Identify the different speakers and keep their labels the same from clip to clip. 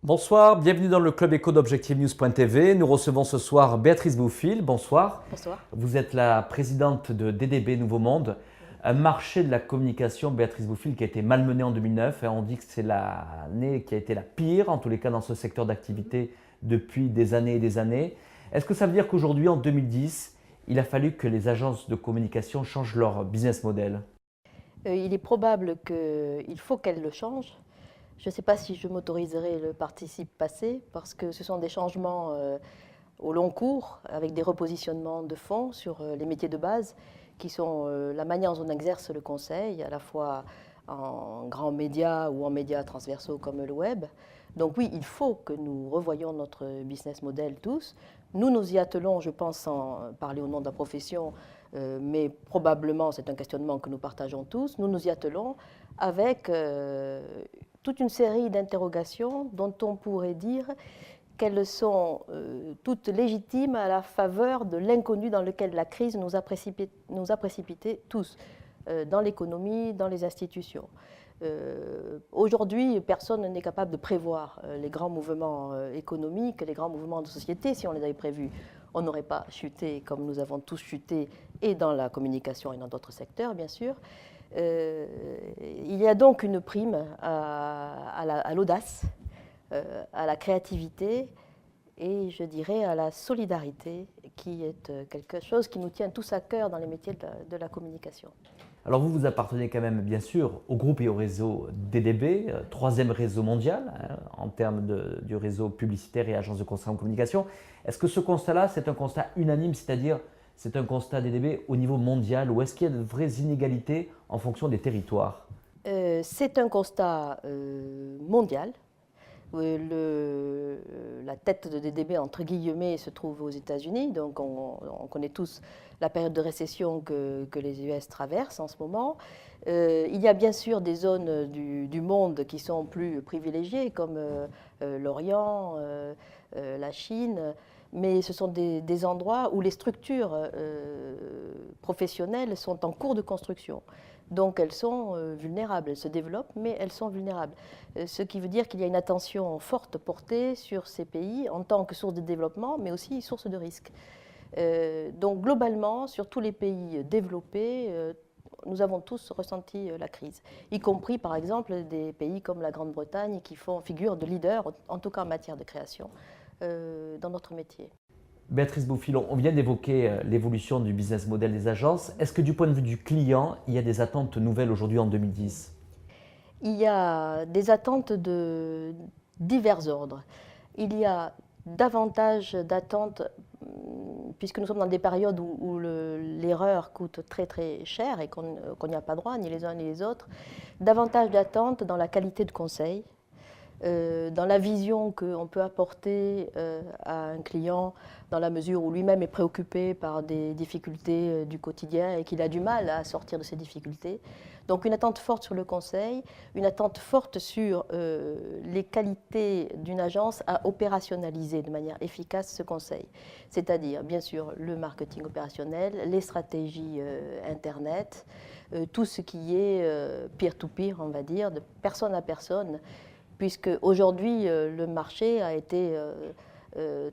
Speaker 1: Bonsoir, bienvenue dans le Club Éco d'Objectivenews.tv. Nous recevons ce soir Béatrice Bouffill. Bonsoir.
Speaker 2: Bonsoir.
Speaker 1: Vous êtes la présidente de DDB Nouveau Monde, un marché de la communication, Béatrice Bouffill, qui a été malmené en 2009. On dit que c'est l'année qui a été la pire, en tous les cas dans ce secteur d'activité, depuis des années et des années. Est-ce que ça veut dire qu'aujourd'hui, en 2010, il a fallu que les agences de communication changent leur business model?
Speaker 2: Il est probable qu'il faut qu'elle le change. Je ne sais pas si je m'autoriserai le participe passé, parce que ce sont des changements au long cours, avec des repositionnements de fond sur les métiers de base, qui sont la manière dont on exerce le conseil, à la fois en grands médias ou en médias transversaux comme le web. Donc oui, il faut que nous revoyions notre business model tous. Nous nous y attelons, je pense, sans parler au nom de la profession, mais probablement c'est un questionnement que nous partageons tous. Nous nous y attelons avec toute une série d'interrogations dont on pourrait dire qu'elles sont toutes légitimes à la faveur de l'inconnu dans lequel la crise nous a précipités tous, dans l'économie, dans les institutions. Aujourd'hui, personne n'est capable de prévoir les grands mouvements économiques, les grands mouvements de société. Si on les avait prévus, on n'aurait pas chuté comme nous avons tous chuté, et dans la communication et dans d'autres secteurs, bien sûr. Il y a donc une prime à l'audace, à la créativité et, je dirais, à la solidarité, qui est quelque chose qui nous tient tous à cœur dans les métiers de la communication.
Speaker 1: Alors vous appartenez quand même bien sûr au groupe et au réseau DDB, troisième réseau mondial en termes du réseau publicitaire et agence de conseil en communication. Est-ce que ce constat-là, c'est un constat unanime, c'est-à-dire c'est un constat DDB au niveau mondial, ou est-ce qu'il y a de vraies inégalités en fonction des territoires?
Speaker 2: C'est un constat mondial. La tête de DDB, entre guillemets, se trouve aux États-Unis, donc on connaît tous la période de récession que les US traversent en ce moment. Il y a bien sûr des zones du monde qui sont plus privilégiées, comme l'Orient, la Chine, mais ce sont des endroits où les structures professionnelles sont en cours de construction. Donc elles sont vulnérables, elles se développent, mais elles sont vulnérables. Ce qui veut dire qu'il y a une attention forte portée sur ces pays en tant que source de développement, mais aussi source de risque. Donc globalement, sur tous les pays développés, nous avons tous ressenti la crise, y compris par exemple des pays comme la Grande-Bretagne qui font figure de leader, en tout cas en matière de création, dans notre métier.
Speaker 1: Béatrice Bouffill, on vient d'évoquer l'évolution du business model des agences. Est-ce que du point de vue du client, il y a des attentes nouvelles aujourd'hui en 2010?
Speaker 2: Il y a des attentes de divers ordres. Il y a davantage d'attentes, puisque nous sommes dans des périodes où l'erreur coûte très très cher et qu'on n'y a pas droit, ni les uns ni les autres, davantage d'attentes dans la qualité de conseil, dans la vision qu'on peut apporter à un client, dans la mesure où lui-même est préoccupé par des difficultés du quotidien et qu'il a du mal à sortir de ces difficultés. Donc une attente forte sur le conseil, une attente forte sur les qualités d'une agence à opérationnaliser de manière efficace ce conseil. C'est-à-dire, bien sûr, le marketing opérationnel, les stratégies Internet, tout ce qui est peer-to-peer, on va dire, de personne à personne, puisque aujourd'hui le marché a été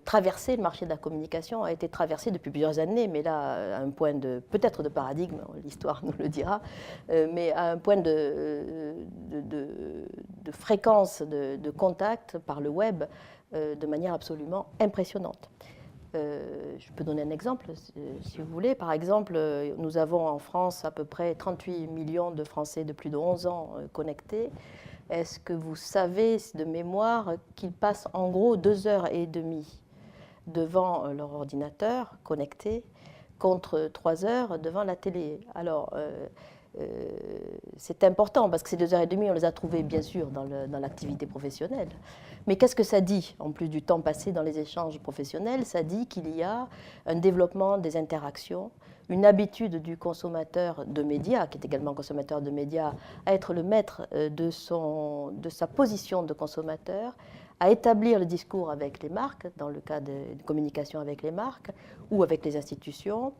Speaker 2: traversé, le marché de la communication a été traversé depuis plusieurs années, mais là à un point de peut-être de paradigme, l'histoire nous le dira, mais à un point de fréquence de contact par le web de manière absolument impressionnante. Je peux donner un exemple, si vous voulez. Par exemple, nous avons en France à peu près 38 millions de Français de plus de 11 ans connectés. Est-ce que vous savez de mémoire qu'ils passent en gros 2 heures et demie devant leur ordinateur connecté contre 3 heures devant la télé? Alors, c'est important parce que ces 2 heures et demie, on les a trouvées bien sûr dans l'activité professionnelle. Mais qu'est-ce que ça dit, en plus du temps passé dans les échanges professionnels? Ça dit qu'il y a un développement des interactions, une habitude du consommateur de médias, qui est également consommateur de médias, à être le maître de sa position de consommateur, à établir le discours avec les marques, dans le cas de communication avec les marques ou avec les institutions,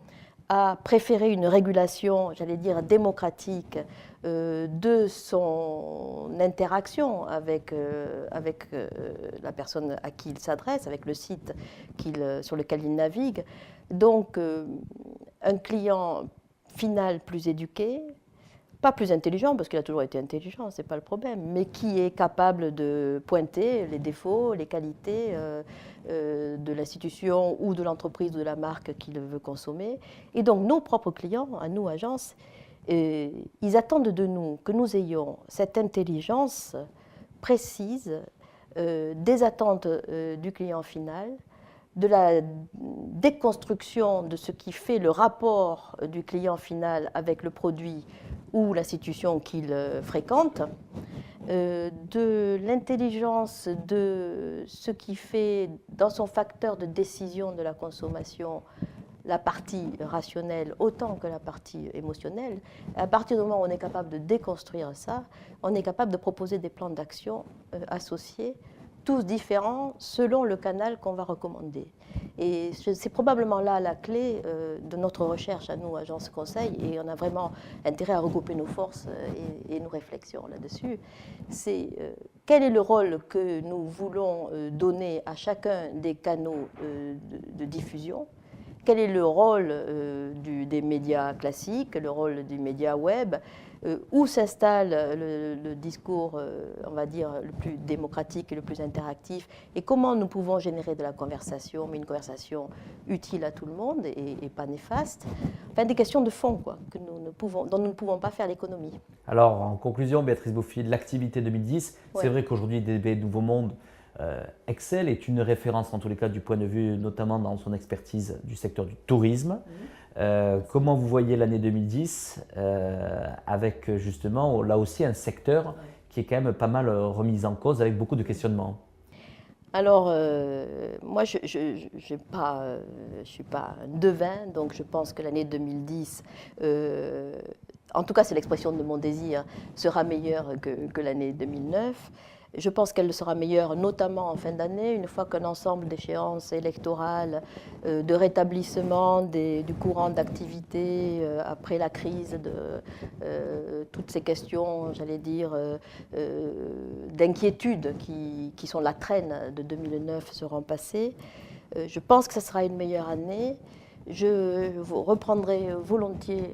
Speaker 2: a préféré une régulation, j'allais dire, démocratique de son interaction avec, la personne à qui il s'adresse, avec le site sur lequel il navigue. Donc, un client final plus éduqué, pas plus intelligent, parce qu'il a toujours été intelligent, ce n'est pas le problème, mais qui est capable de pointer les défauts, les qualités de l'institution ou de l'entreprise ou de la marque qu'il veut consommer. Et donc nos propres clients, à nous, agences, ils attendent de nous que nous ayons cette intelligence précise des attentes du client final, de la déconstruction de ce qui fait le rapport du client final avec le produit ou l'institution qu'il fréquente, de l'intelligence de ce qui fait dans son facteur de décision de la consommation la partie rationnelle autant que la partie émotionnelle. À partir du moment où on est capable de déconstruire ça, on est capable de proposer des plans d'action associés, tous différents selon le canal qu'on va recommander. Et c'est probablement là la clé de notre recherche à nous, Agence Conseil, et on a vraiment intérêt à regrouper nos forces et nos réflexions là-dessus. C'est quel est le rôle que nous voulons donner à chacun des canaux de diffusion? Quel est le rôle des médias classiques, le rôle du média web? Où s'installe le discours, on va dire, le plus démocratique et le plus interactif? Et comment nous pouvons générer de la conversation, mais une conversation utile à tout le monde et pas néfaste? Enfin, des questions de fond, quoi, dont nous ne pouvons pas faire l'économie.
Speaker 1: Alors, en conclusion, Béatrice Bouffill, l'activité 2010,
Speaker 2: Ouais.
Speaker 1: C'est vrai qu'aujourd'hui, DDB Nouveau Monde excelle, est une référence en tous les cas du point de vue, notamment dans son expertise du secteur du tourisme. Comment vous voyez l'année 2010 avec justement là aussi un secteur qui est quand même pas mal remis en cause avec beaucoup de questionnements?
Speaker 2: Alors, moi, je ne suis pas un devin, donc je pense que l'année 2010, en tout cas c'est l'expression de mon désir, sera meilleure que l'année 2009. Je pense qu'elle sera meilleure notamment en fin d'année, une fois qu'un ensemble d'échéances électorales, de rétablissement du courant d'activité après la crise, de toutes ces questions, j'allais dire, d'inquiétude qui sont la traîne de 2009 seront passées. Je pense que ce sera une meilleure année. Je reprendrai volontiers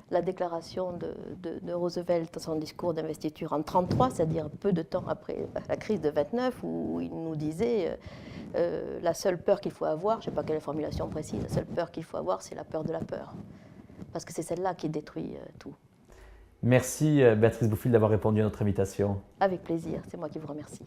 Speaker 2: la déclaration de Roosevelt dans son discours d'investiture en 1933, c'est-à-dire peu de temps après la crise de 29, où il nous disait la seule peur qu'il faut avoir, je ne sais pas quelle est la formulation précise, la seule peur qu'il faut avoir, c'est la peur de la peur. Parce que c'est celle-là qui détruit tout.
Speaker 1: Merci Béatrice Bouffill d'avoir répondu à notre invitation.
Speaker 2: Avec plaisir, c'est moi qui vous remercie.